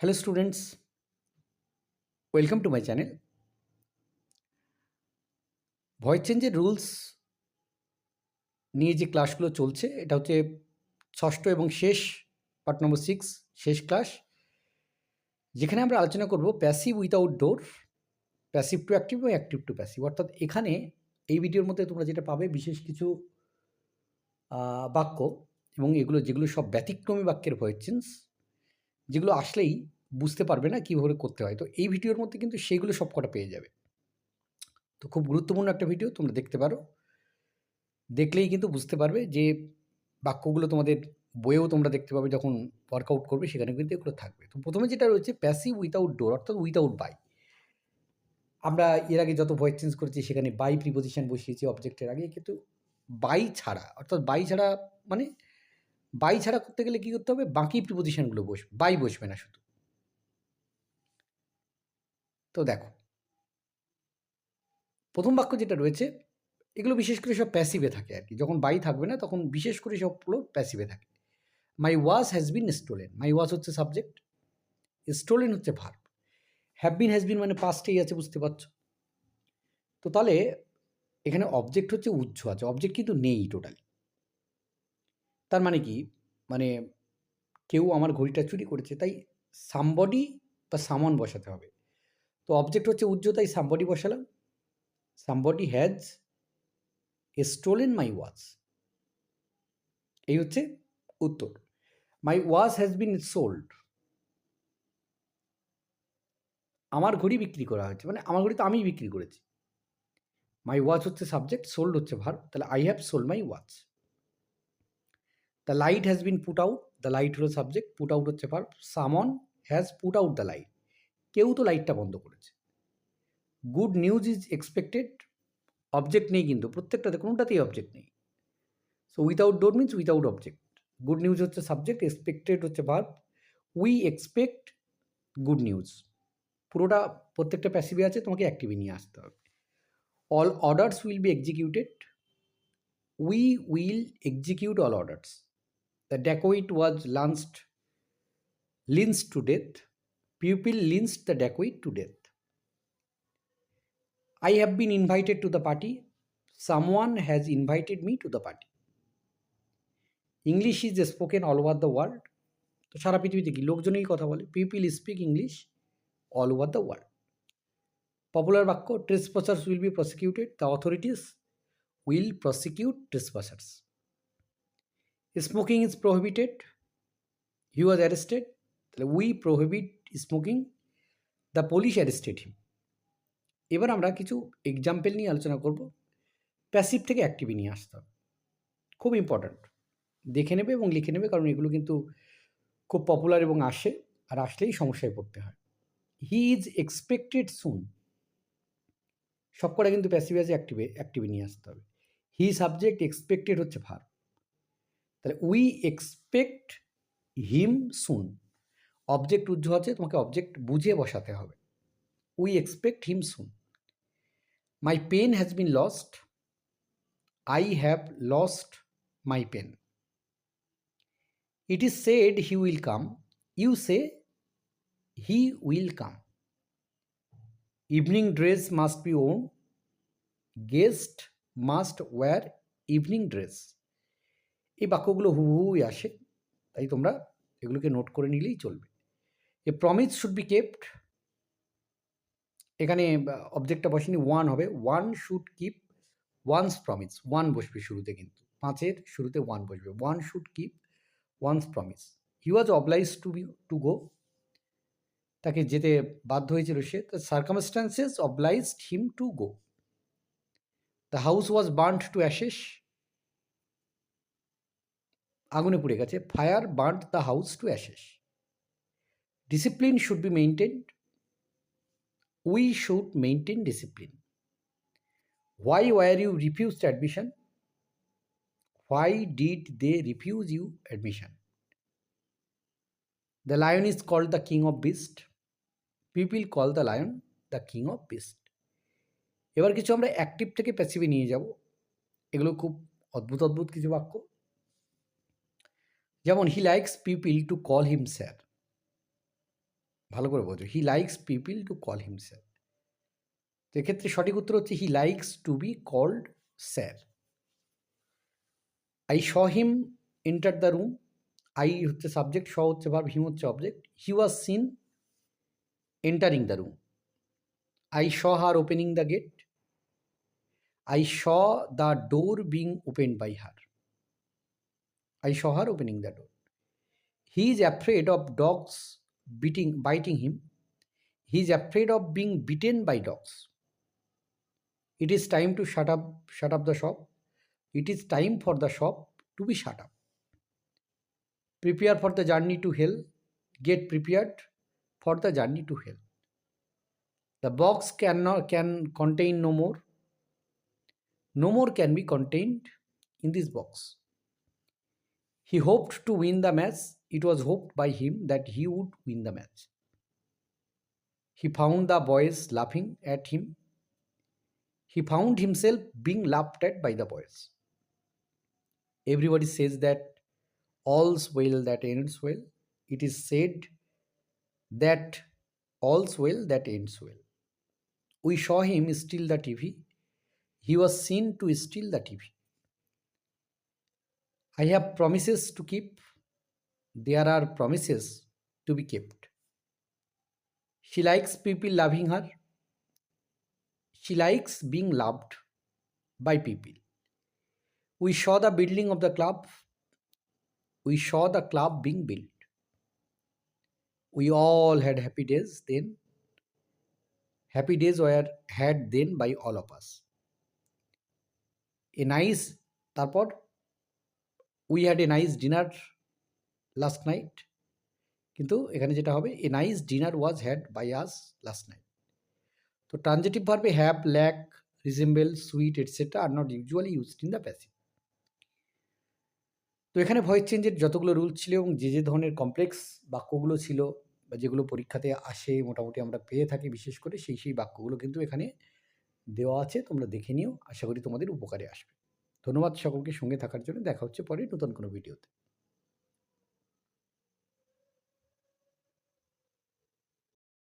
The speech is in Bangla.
Hello students, welcome to my channel. Voice চেঞ্জের রুলস নিয়ে যে ক্লাসগুলো চলছে এটা হচ্ছে ষষ্ঠ এবং শেষ পার্ট নম্বর 6 শেষ ক্লাস, যেখানে আমরা আলোচনা করব passive without door, passive to active এবং অ্যাক্টিভ টু প্যাসিভ। অর্থাৎ এখানে এই ভিডিওর মধ্যে তোমরা যেটা পাবে বিশেষ কিছু বাক্য এবং যেগুলো সব ব্যতিক্রমী বাক্যের ভয়েস চেঞ্জ, যেগুলো আসলেই বুঝতে পারবে না কীভাবে করতে হয়। তো এই ভিডিওর মধ্যে কিন্তু সেইগুলো সব কটা পেয়ে যাবে। তো খুব গুরুত্বপূর্ণ একটা ভিডিও, তোমরা দেখতে পারো, দেখলেই কিন্তু বুঝতে পারবে যে বাক্যগুলো তোমাদের বইয়েও তোমরা দেখতে পাবে যখন ওয়ার্কআউট করবে, সেখানে কিন্তু এগুলো থাকবে। তো প্রথমে যেটা রয়েছে প্যাসিভ উইথাউট ডোর, অর্থাৎ উইথাউট বাই। আমরা এর আগে যত ভয়েস চেঞ্জ করেছি সেখানে বাই প্রিপোজিশন বসিয়েছি অবজেক্টের আগে, কিন্তু বাই ছাড়া, অর্থাৎ বাই ছাড়া মানে বাই ছাড়া করতে গেলে কী করতে হবে, বাকি প্রিপোজিশনগুলো বসবে, বাই বসবে না শুধু। তো দেখো প্রথম বাক্য যেটা রয়েছে, এগুলো বিশেষ করে সব প্যাসিভে থাকে আর কি। যখন বাই থাকবে না তখন বিশেষ করে সবগুলো প্যাসিভে থাকে। মাই ওয়াজ হ্যাজ বিন স্টোলেন, মাই ওয়াজ হচ্ছে সাবজেক্ট, স্টোলেন হচ্ছে verb. Have been has been মানে পাস্টেই আছে, বুঝতে পারছো। তো তাহলে এখানে অবজেক্ট হচ্ছে উজ্জ্ব আছে, অবজেক্ট কিন্তু নেই টোটালি। তার মানে কি, মানে কেউ আমার ঘড়িটা চুরি করেছে, তাই সামবডি বা সামন বসাতে হবে। তো অবজেক্ট হচ্ছে উজ্জ্ব, তাই সামবডি বসালাম। Somebody has stolen my watch, এই হচ্ছে উত্তর। My watch has been sold, আমার ঘড়ি বিক্রি করা হয়েছে, মানে আমার ঘড়ি তো আমি বিক্রি করেছি। মাই ওয়াচ হচ্ছে সাবজেক্ট, সোল্ড হচ্ছে ভার্ব, তাহলে I have sold my watch. The light has been put out, the light হলো সাবজেক্ট, পুট আউট হচ্ছে verb. Someone has put out the light, কেউ তো লাইটটা বন্ধ করেছে। Good news is expected, object নেই কিন্তু প্রত্যেকটাতে, কোনোটাতেই অবজেক্ট নেই। So without doer means without object. Good news হচ্ছে সাবজেক্ট, এক্সপেক্টেড হচ্ছে verb. We expect good news, পুরোটা প্রত্যেকটা প্যাসিভে আছে, তোমাকে অ্যাক্টিভে নিয়ে আসতে হবে। All orders will be executed, we will execute all orders. The dacoit was lynched to death, pupil lynched the dacoit to death. I have been invited to the party, someone has invited me to the party. English is spoken all over the world, তো সারা পৃথিবীতে কি লোকজনই কথা বলে, people speak English all over the world. Popular বাক্য, trespassers will be prosecuted, the authorities will prosecute trespassers. Smoking is prohibited, he was arrested, তাহলে we prohibit smoking, the police arrested him. এবার আমরা কিছু এক্সাম্পল নিয়ে আলোচনা করব, প্যাসিভ থেকে অ্যাক্টিভে নিয়ে আসতে হবে। খুব ইম্পর্ট্যান্ট, দেখে নেবে এবং লিখে নেবে, কারণ এগুলো কিন্তু খুব পপুলার এবং আসে, আর আসলেই সমস্যায় পড়তে হয়। হি ইজ এক্সপেক্টেড সুন, সবকটা কিন্তু প্যাসিভ আছে, অ্যাক্টিভে নিয়ে আসতে হবে। হি সাবজেক্ট, এক্সপেক্টেড হচ্ছে ভার্ব, তাহলে we expect him soon. Object উজ্জ্ব আছে, তোমাকে অবজেক্ট বুঝে বসাতে হবে। We expect him soon. My pen has been lost, I have lost my pen. It is said he will come, you say he will come. Evening dress must be worn, guest must wear evening dress. এই বাক্যগুলো হুবহুই আসে, তাই তোমরা এগুলোকে নোট করে নিলেই চলবে। A promise should be kept, এখানে অবজেক্টটা বসেনি, ওয়ান হবে, one should keep one's promise, one বসবে শুরুতে, কিন্তু পাঁচের শুরুতে ওয়ান বসবে, one should keep one's promise. He was oblige to go, তাকে যেতে বাধ্য হয়েছিল সে, the circumstances obliged him to go. The house was burned to ashes, আগুনে পুড়ে গেছে, fire burned the house to ashes. Discipline should be maintained, we should maintain discipline. Why were you refused admission, why did they refuse you admission. The lion is called the king of beast, people call the lion the king of beast. এবার কিছু আমরা অ্যাক্টিভ থেকে প্যাসিভে নিয়ে যাব, এগুলো খুব অদ্ভুত অদ্ভুত কিছু বাক্য। যেমন he likes people to call him sir, ভালো করে বোঝো। He likes people to call him sir. তো এক্ষেত্রে সঠিক উত্তর হচ্ছে he likes to be called sir. I saw him enter the room. I হচ্ছে সাবজেক্ট, শ হচ্ছে ভার্ব, হিম হচ্ছে object. He was seen entering the room. I saw her opening the gate. I saw the door being opened by her. I saw her opening the door. He is afraid of dogs biting him. He is afraid of being bitten by dogs. It is time to shut up the shop. It is time for the shop to be shut up. Prepare for the journey to hell. Get prepared for the journey to hell. The box can contain no more. No more can be contained in this box. He hoped to win the match. It was hoped by him that he would win the match. He found the boys laughing at him. He found himself being laughed at by the boys. Everybody says that all's well that ends well. It is said that all's well that ends well. We saw him steal the TV. He was seen to steal the TV. I have promises to keep. There are promises to be kept. She likes people loving her. She likes being loved by people. We saw the building of the club. We saw the club being built. We all had happy days then. Happy days were had then by all of us. A nice, তারপর we had a nice dinner last night. কিন্তু এখানে যেটা হবে a nice dinner was had by us last night. তো ট্রানজিটিভ ভার্বে have, lack, resemble, suit etcetera are not usually used in the passive. তো এখানে ভয়েস চেঞ্জের যতগুলো রুল ছিল এবং যে ধরনের কমপ্লেক্স বাক্যগুলো ছিল বা যেগুলো পরীক্ষাতে আসে মোটামুটি আমরা পেয়ে থাকি, বিশেষ করে সেই বাক্যগুলো কিন্তু এখানে দেওয়া আছে। তোমরা দেখে নিও, আশা করি তোমাদের উপকারে আসবে। ধন্যবাদ সকলকে সঙ্গে থাকার জন্য। দেখা হচ্ছে পরে নতুন কোনো ভিডিওতে।